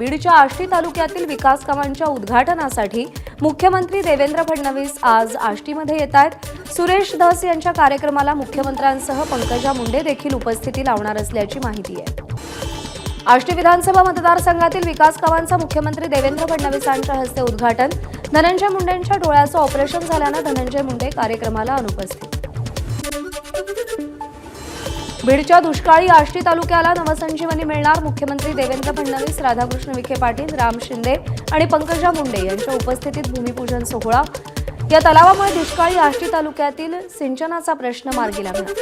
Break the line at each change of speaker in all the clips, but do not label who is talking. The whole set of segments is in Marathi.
बीडच्या आष्टी तालुक्यातील विकास कामांच्या उद्घाटनासाठी मुख्यमंत्री देवेंद्र फडणवीस आज आष्टीमध्ये येत आहेत। सुरेश धस यांच्या कार्यक्रमाला मुख्यमंत्र्यांसह पंकजा मुंडे देखील उपस्थिती लावणार असल्याची माहिती आहे। आष्टी विधानसभा मतदारसंघातील विकास कामांचा मुख्यमंत्री देवेंद्र फडणवीसांच्या हस्ते उद्घाटन। धनंजय मुंडेंच्या डोळ्याचं ऑपरेशन झाल्यानं धनंजय मुंडे कार्यक्रमाला अनुपस्थित। बीडच्या दुष्काळी आष्टी तालुक्याला नवसंजीवनी मिळणार। मुख्यमंत्री देवेंद्र फडणवीस, राधाकृष्ण विखे पाटील, राम शिंदे आणि पंकजा मुंडे यांच्या उपस्थितीत भूमिपूजन सोहळा। या तलावामुळे दुष्काळी आष्टी तालुक्यातील सिंचनाचा प्रश्न मार्गी लागणार।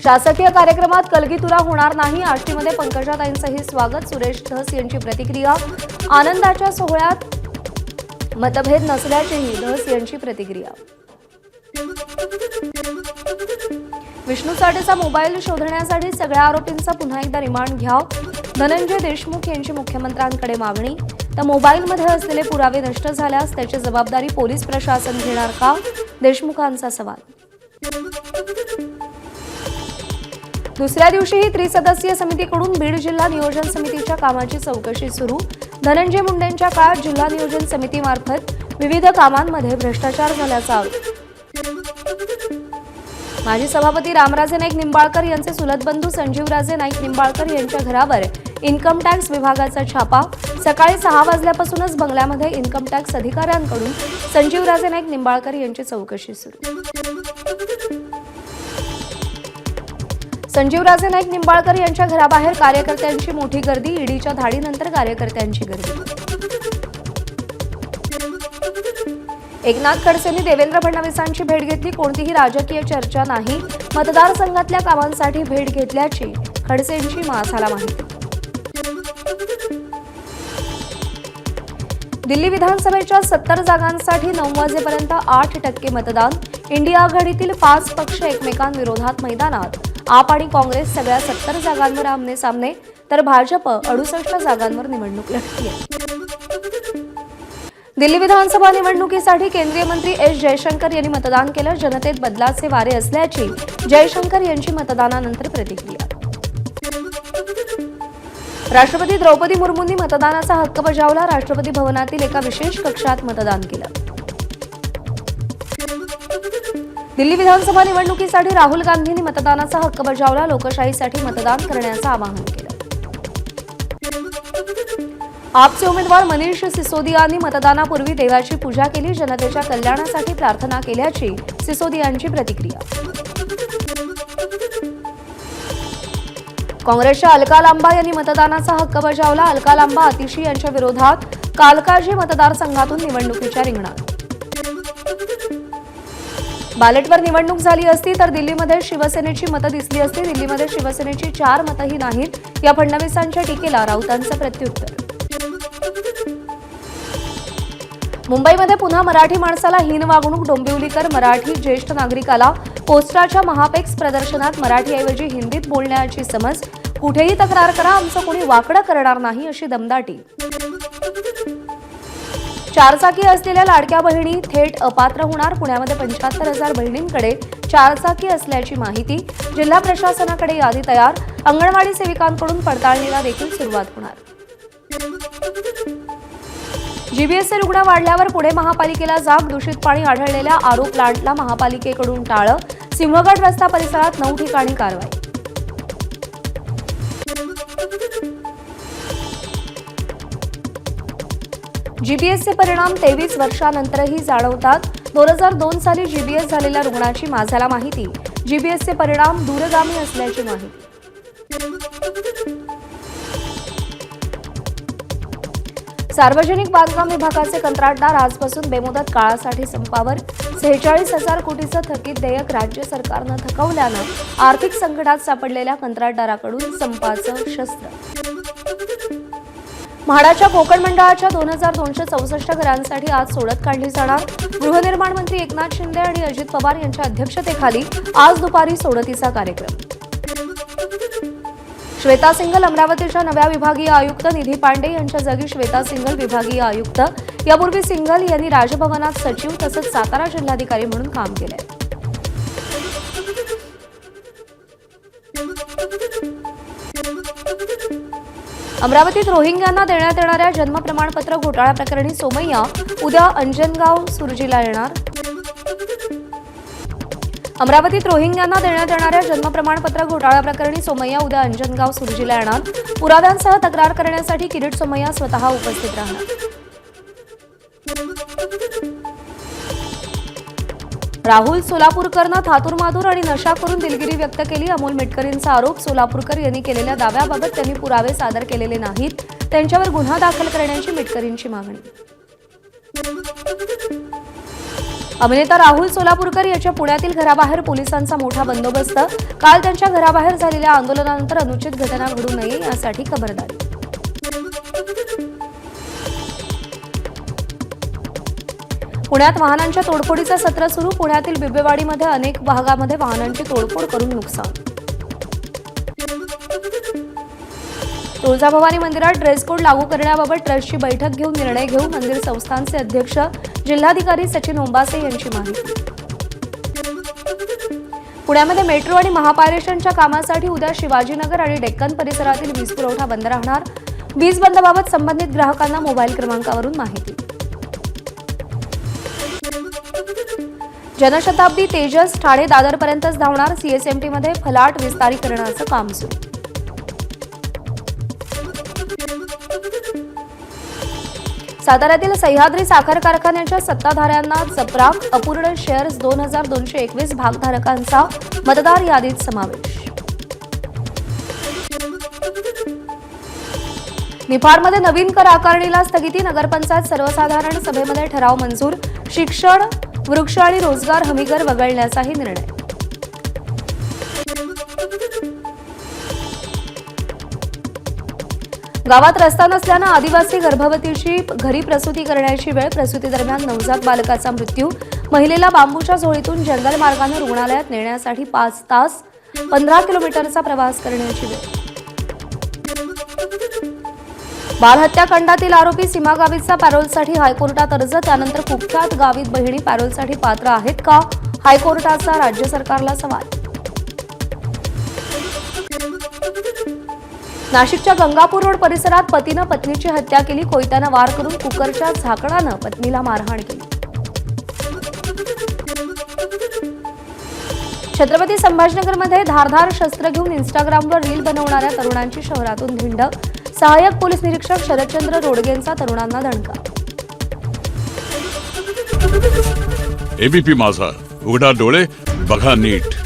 शासकीय कार्यक्रमात कलगीतुरा होणार नाही। आष्टीमध्ये पंकजाताईंचंही स्वागत। सुरेश धस यांची प्रतिक्रिया। आनंदाच्या सोहळ्यात मतभेद नसल्याचीही धस यांची प्रतिक्रिया। विष्णू साठेचा मोबाईल शोधण्यासाठी सगळ्या आरोपींचा पुन्हा एकदा रिमांड घ्या। धनंजय देशमुख यांची मुख्यमंत्र्यांकडे मागणी। तर मोबाईलमध्ये असलेले पुरावे नष्ट झाल्यास त्याची जबाबदारी पोलीस प्रशासन घेणार का? देशमुखांचा सवाल। दुसऱ्या दिवशीही त्रिसदस्यीय समितीकडून बीड जिल्हा नियोजन समितीच्या कामाची चौकशी सुरू। धनंजय मुंडेंच्या काळात जिल्हा नियोजन समितीमार्फत विविध कामांमध्ये भ्रष्टाचार झाल्याचा आरोप। माजी सभापती रामराजे नाईक निंबाळकर यांचे चुलत बंधू संजीवराजे नाईक निंबाळकर यांच्या घरावर इन्कम टॅक्स विभागाचा छापा। सकाळी 6 वाजल्यापासूनच बंगल्यामध्ये इन्कम टॅक्स अधिकाऱ्यांकडून संजीवराजे नाईक निंबाळकर यांची चौकशी सुरू। संजीवराजे नाईक निंबाळकर यांच्या घराबाहेर कार्यकर्त्यांची मोठी गर्दी। ईडीच्या धाडीनंतर कार्यकर्त्यांची गर्दी। एकनाथ खडसेंनी देवेंद्र फडणवीसांची भेट घेतली। कोणतीही राजकीय चर्चा नाही। मतदारसंघातल्या कामांसाठी भेट घेतल्याची खडसेंची मासाला माहिती। दिल्ली विधानसभेच्या 70 जागांसाठी 9 वाजेपर्यंत 8% मतदान। इंडिया आघाडीतील 5 पक्ष एकमेकांविरोधात मैदानात। आप आणि काँग्रेस सगळ्या 70 जागांवर आमने सामने, तर भाजप 68 जागांवर निवडणूक लढतीये। दिल्ली विधानसभा निवडणुकीसाठी केंद्रीय मंत्री एस जयशंकर यांनी मतदान केलं। जनतेत बदलाचे वारे असल्याची जयशंकर यांची मतदानानंतर प्रतिक्रिया। राष्ट्रपती द्रौपदी मुर्मूंनी मतदानाचा हक्क बजावला। राष्ट्रपती भवनातील एका विशेष कक्षात मतदान केलं। दिल्ली विधानसभा निवडणुकीसाठी राहुल गांधींनी मतदानाचा हक्क बजावला। लोकशाहीसाठी मतदान करण्याचं आवाहन केलं। आपचे उमेदवार मनीष सिसोदियांनी मतदानापूर्वी देवाची पूजा केली। जनतेच्या कल्याणासाठी प्रार्थना केल्याची सिसोदियांची प्रतिक्रिया। काँग्रेसच्या अलका लांबा यांनी मतदानाचा हक्क बजावला। अलका लांबा आतिशी यांच्या विरोधात कालकाजी मतदारसंघातून निवडणुकीच्या रिंगणात। बॅलेटवर निवडणूक झाली असती तर दिल्लीमध्ये शिवसेनेची मतं दिसली असती। दिल्लीमध्ये शिवसेनेची 4 मतंही नाहीत। या फडणवीसांच्या टीकेला राऊतांचं प्रत्युत्तर। मुंबईमध्ये पुन्हा मराठी माणसाला हीन वागणूक। डोंबिवलीकर मराठी ज्येष्ठ नागरिकाला पोस्टाच्या महापेक्स प्रदर्शनात मराठीऐवजी हिंदीत बोलण्याची समज। कुठेही तक्रार करा, आमचं कोणी वाकडं करणार नाही, अशी दमदाटी। 4 चाकी असलेल्या लाडक्या बहिणी थेट अपात्र होणार। पुण्यामध्ये 75,000 बहिणींकडे 4 चाकी असल्याची माहिती। जिल्हा प्रशासनाकडे यादी तयार। अंगणवाडी सेविकांकडून पडताळणीला देखील सुरुवात होणार। जीबीएसचे रुग्ण वाढल्यावर पुणे महापालिकेला जाग। दूषित पाणी आढळलेल्या आरो प्लांटला महापालिकेकडून टाळं। सिंहगड रस्ता परिसरात 9 ठिकाणी कारवाई। जीबीएसचे परिणाम 23 वर्षांनंतरही जाणवतात। 2002 साली जीबीएस झालेल्या रुग्णाची माझ्याला माहिती। जीबीएसचे परिणाम दूरगामी असल्याची माहिती। सार्वजनिक बांधकाम विभागाचे कंत्राटदार आजपासून बेमुदत काळासाठी संपावर। 46,000 कोटीचं थकीत देयक राज्य सरकारनं थकवल्यानं आर्थिक संकटात सापडलेल्या कंत्राटदाराकडून संपाचं शस्त्र। म्हाडाच्या कोकण मंडळाच्या 2264 घरांसाठी आज सोडत काढली जाणार। गृहनिर्माण मंत्री एकनाथ शिंदे आणि अजित पवार यांच्या अध्यक्षतेखाली आज दुपारी सोडतीचा कार्यक्रम। श्वेता सिंगल अमरावतीच्या नव्या विभागीय आयुक्त। निधी पांडे यांच्या जागी श्वेता सिंगल विभागीय आयुक्त। यापूर्वी सिंगल यांनी राजभवनात सचिव तसंच सातारा जिल्हाधिकारी म्हणून काम केलंय। अमरावतीत रोहिंग्यांना देण्यात येणाऱ्या जन्म प्रमाणपत्र घोटाळा प्रकरणी सोमय्या उद्या अंजनगाव सुरजीला येणार. अमरावतीत रोहिंग्यांना देण्यात येणाऱ्या जन्म प्रमाणपत्र घोटाळा प्रकरणी सोमय्या उद्या अंजनगाव सुरजीला येणार. पुराव्यांसह तक्रार करण्यासाठी किरीट सोमय्या स्वतः उपस्थित राहणार. राहुल सोलापूरकरनं थातूरमातूर आणि नशा करून दिलगिरी व्यक्त केली. अमोल मिटकरींचा आरोप. सोलापूरकर यांनी केलेल्या दाव्याबाबत त्यांनी पुरावे सादर केलेले नाहीत. त्यांच्यावर गुन्हा दाखल करण्याची मिटकरींची मागणी. अभिनेता राहुल सोलापूरकर याच्या पुण्यातील घराबाहेर पोलिसांचा मोठा बंदोबस्त. काल त्यांच्या घराबाहेर झालेल्या आंदोलनानंतर अनुचित घटना घडू नये यासाठी खबरदारी. पुण्यात वाहनांच्या तोडफोडीचं सत्र सुरू. पुण्यातील बिबवेवाडीमध्ये अनेक भागामध्ये वाहनांची तोडफोड करून नुकसान. तुळजाभवानी मंदिरात ड्रेस कोड लागू करण्याबाबत ट्रस्टची बैठक घेऊन निर्णय घेऊ. मंदिर संस्थानचे अध्यक्ष जिल्हाधिकारी सचिन ओंबासे यांची माहिती. पुण्यामध्ये मेट्रो आणि महापारेषणच्या कामासाठी उद्या शिवाजीनगर आणि डेक्कन परिसरातील वीज पुरवठा बंद राहणार. वीज बंदबाबत संबंधित ग्राहकांना मोबाईल क्रमांकावरून माहिती. जनशताब्दी तेजस ठाणे दादरपर्यंतच धावणार. सीएसएमटीमध्ये फलाट विस्तारीकरणाचं काम सुरू. साताऱ्यातील सह्याद्री साखर कारखान्याच्या सत्ताधाऱ्यांना चपराक. अपूर्ण शेअर्स 2221 भागधारकांचा मतदार यादीत समावेश. निफाडमध्ये नवीन कर आकारणीला स्थगिती. नगरपंचायत सर्वसाधारण सभेमध्ये ठराव मंजूर. शिक्षण, वृक्ष आणि रोजगार हमीकर वगळण्याचाही निर्णय. गावात रस्ता नसल्यानं आदिवासी गर्भवतीची घरी प्रसूती करण्याची वेळ. प्रसूतीदरम्यान नवजात बालकाचा मृत्यू. महिलेला बांबूच्या झोळीतून जंगल मार्गाने रुग्णालयात नेण्यासाठी 5 तास 15 किलोमीटरचा प्रवास करण्याची वेळ. बाल हत्याकांडातील आरोपी सीमा गावितचा पॅरोलसाठी हायकोर्टात अर्ज. त्यानंतर कुख्यात गावित बहिणी पॅरोलसाठी पात्र आहेत का? हायकोर्टाचा राज्य सरकारला सवाल. नाशिकच्या गंगापूर रोड परिसरात पतीनं पत्नीची हत्या केली. कोयत्यानं वार करून कुकरच्या झाकणानं पत्नीला मारहाण केली. छत्रपती संभाजीनगरमध्ये धारधार शस्त्र घेऊन इंस्टाग्रामवर रील बनवणाऱ्या तरुणांची शहरातून धिंड. सहाय्यक पोलीस निरीक्षक शरदचंद्र रोडगेंचा तरुणांना दणका.
एबीपी माझा, उघडा डोळे बघा नीट.